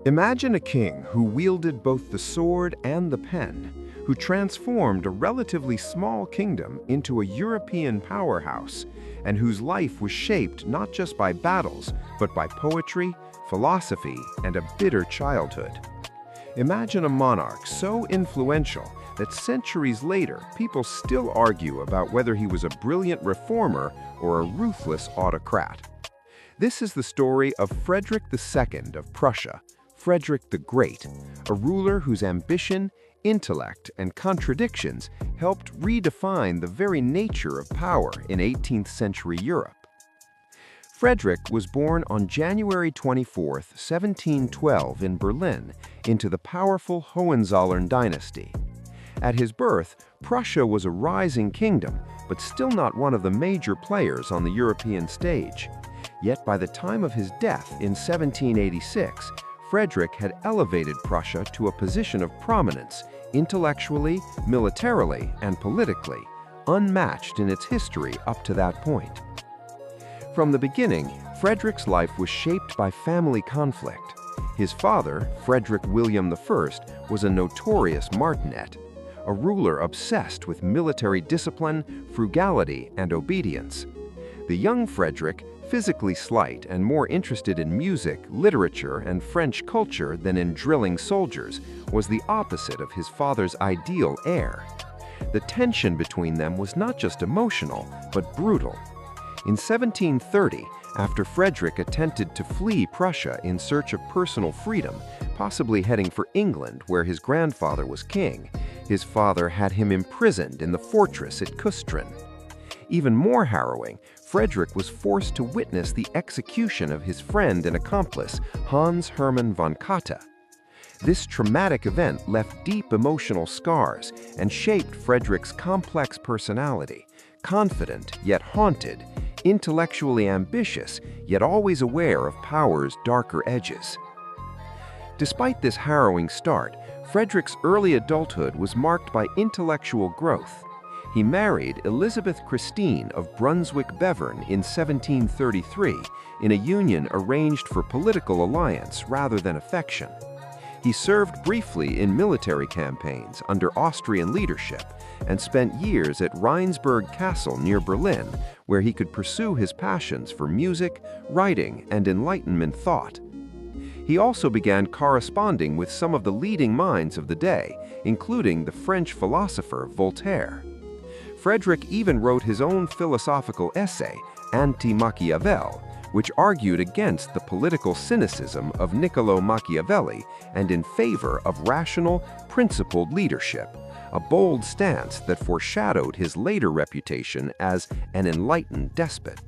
Imagine a king who wielded both the sword and the pen, who transformed a relatively small kingdom into a European powerhouse, and whose life was shaped not just by battles, but by poetry, philosophy, and a bitter childhood. Imagine a monarch so influential that centuries later, people still argue about whether he was a brilliant reformer or a ruthless autocrat. This is the story of Frederick II of Prussia, Frederick the Great, a ruler whose ambition, intellect, and contradictions helped redefine the very nature of power in 18th century Europe. Frederick was born on January 24, 1712 in Berlin into the powerful Hohenzollern dynasty. At his birth, Prussia was a rising kingdom, but still not one of the major players on the European stage. Yet by the time of his death in 1786, Frederick had elevated Prussia to a position of prominence, intellectually, militarily, and politically, unmatched in its history up to that point. From the beginning, Frederick's life was shaped by family conflict. His father, Frederick William I, was a notorious martinet, a ruler obsessed with military discipline, frugality, and obedience. The young Frederick, physically slight and more interested in music, literature, and French culture than in drilling soldiers, was the opposite of his father's ideal heir. The tension between them was not just emotional, but brutal. In 1730, after Frederick attempted to flee Prussia in search of personal freedom, possibly heading for England where his grandfather was king, his father had him imprisoned in the fortress at Kustrin. Even more harrowing, Frederick was forced to witness the execution of his friend and accomplice, Hans Hermann von Katte. This traumatic event left deep emotional scars and shaped Frederick's complex personality, confident yet haunted, intellectually ambitious yet always aware of power's darker edges. Despite this harrowing start, Frederick's early adulthood was marked by intellectual growth. He married Elizabeth Christine of Brunswick-Bevern in 1733 in a union arranged for political alliance rather than affection. He served briefly in military campaigns under Austrian leadership and spent years at Rheinsberg Castle near Berlin, where he could pursue his passions for music, writing, and Enlightenment thought. He also began corresponding with some of the leading minds of the day, including the French philosopher Voltaire. Frederick even wrote his own philosophical essay, Anti-Machiavel, which argued against the political cynicism of Niccolò Machiavelli and in favor of rational, principled leadership, a bold stance that foreshadowed his later reputation as an enlightened despot.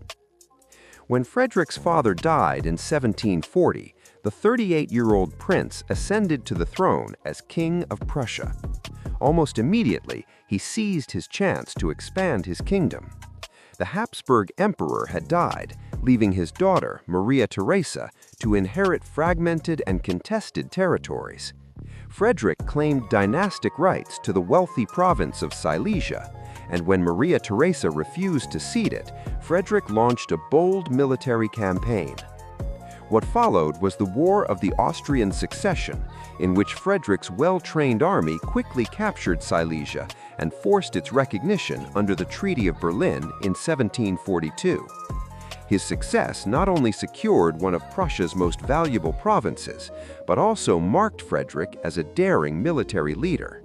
When Frederick's father died in 1740, the 38-year-old prince ascended to the throne as King of Prussia. Almost immediately, he seized his chance to expand his kingdom. The Habsburg emperor had died, leaving his daughter, Maria Theresa, to inherit fragmented and contested territories. Frederick claimed dynastic rights to the wealthy province of Silesia, and when Maria Theresa refused to cede it, Frederick launched a bold military campaign. What followed was the War of the Austrian Succession, in which Frederick's well-trained army quickly captured Silesia and forced its recognition under the Treaty of Berlin in 1742. His success not only secured one of Prussia's most valuable provinces, but also marked Frederick as a daring military leader.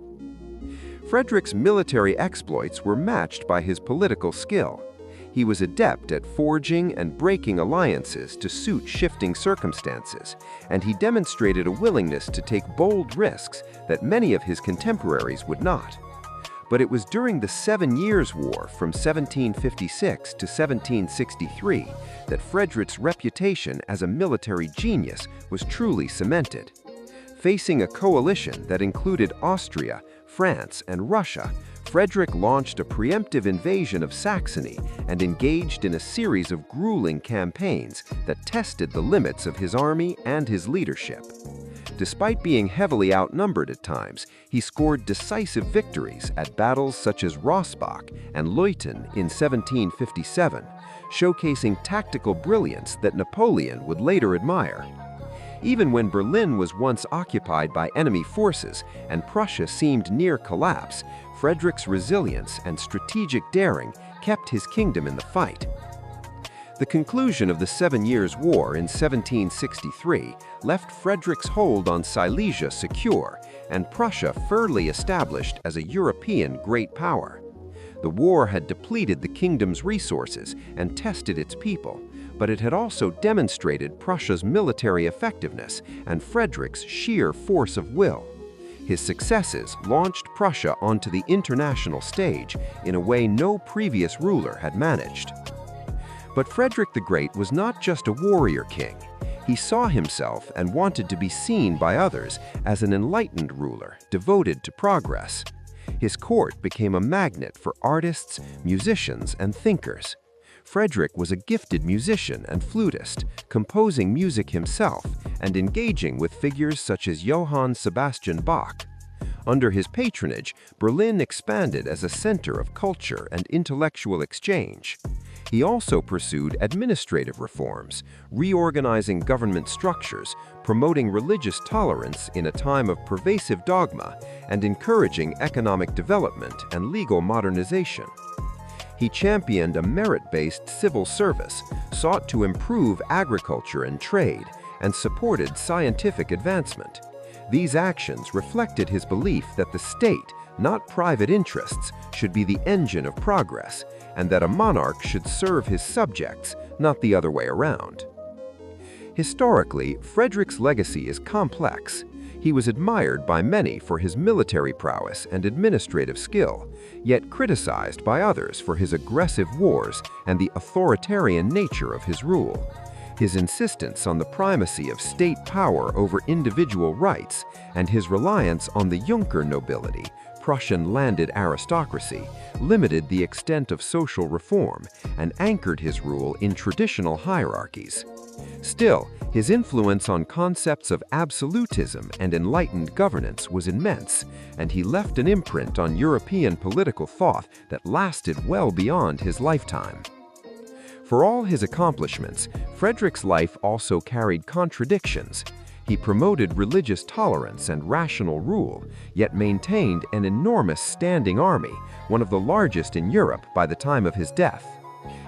Frederick's military exploits were matched by his political skill. He was adept at forging and breaking alliances to suit shifting circumstances, and he demonstrated a willingness to take bold risks that many of his contemporaries would not. But it was during the 7 Years' War from 1756 to 1763 that Frederick's reputation as a military genius was truly cemented. Facing a coalition that included Austria, France, and Russia, Frederick launched a preemptive invasion of Saxony and engaged in a series of grueling campaigns that tested the limits of his army and his leadership. Despite being heavily outnumbered at times, he scored decisive victories at battles such as Rossbach and Leuthen in 1757, showcasing tactical brilliance that Napoleon would later admire. Even when Berlin was once occupied by enemy forces and Prussia seemed near collapse, Frederick's resilience and strategic daring kept his kingdom in the fight. The conclusion of the 7 Years' War in 1763 left Frederick's hold on Silesia secure and Prussia firmly established as a European great power. The war had depleted the kingdom's resources and tested its people, but it had also demonstrated Prussia's military effectiveness and Frederick's sheer force of will. His successes launched Prussia onto the international stage in a way no previous ruler had managed. But Frederick the Great was not just a warrior king. He saw himself and wanted to be seen by others as an enlightened ruler devoted to progress. His court became a magnet for artists, musicians, and thinkers. Frederick was a gifted musician and flutist, composing music himself and engaging with figures such as Johann Sebastian Bach. Under his patronage, Berlin expanded as a center of culture and intellectual exchange. He also pursued administrative reforms, reorganizing government structures, promoting religious tolerance in a time of pervasive dogma, and encouraging economic development and legal modernization. He championed a merit-based civil service, sought to improve agriculture and trade, and supported scientific advancement. These actions reflected his belief that the state, not private interests, should be the engine of progress, and that a monarch should serve his subjects, not the other way around. Historically, Frederick's legacy is complex. He was admired by many for his military prowess and administrative skill, yet criticized by others for his aggressive wars and the authoritarian nature of his rule. His insistence on the primacy of state power over individual rights and his reliance on the Junker nobility, Prussian landed aristocracy, limited the extent of social reform and anchored his rule in traditional hierarchies. Still, his influence on concepts of absolutism and enlightened governance was immense, and he left an imprint on European political thought that lasted well beyond his lifetime. For all his accomplishments, Frederick's life also carried contradictions. He promoted religious tolerance and rational rule, yet maintained an enormous standing army, one of the largest in Europe by the time of his death.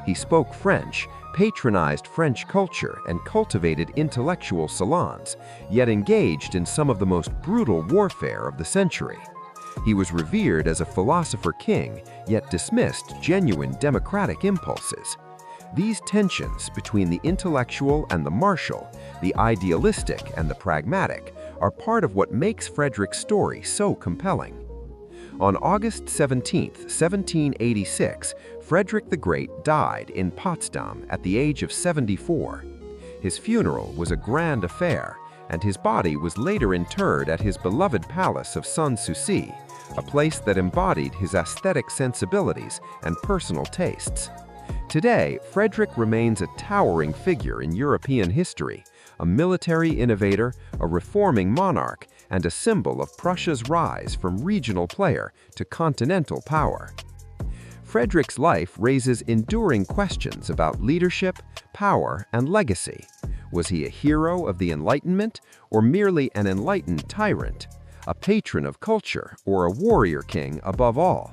He spoke French, patronized French culture, and cultivated intellectual salons, yet engaged in some of the most brutal warfare of the century. He was revered as a philosopher king, yet dismissed genuine democratic impulses. These tensions between the intellectual and the martial, the idealistic and the pragmatic, are part of what makes Frederick's story so compelling. On August 17, 1786, Frederick the Great died in Potsdam at the age of 74. His funeral was a grand affair, and his body was later interred at his beloved palace of Sanssouci, a place that embodied his aesthetic sensibilities and personal tastes. Today, Frederick remains a towering figure in European history, a military innovator, a reforming monarch, and a symbol of Prussia's rise from regional player to continental power. Frederick's life raises enduring questions about leadership, power, and legacy. Was he a hero of the Enlightenment, or merely an enlightened tyrant, a patron of culture, or a warrior king above all?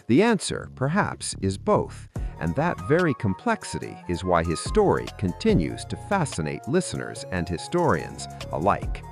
The answer, perhaps, is both, and that very complexity is why his story continues to fascinate listeners and historians alike.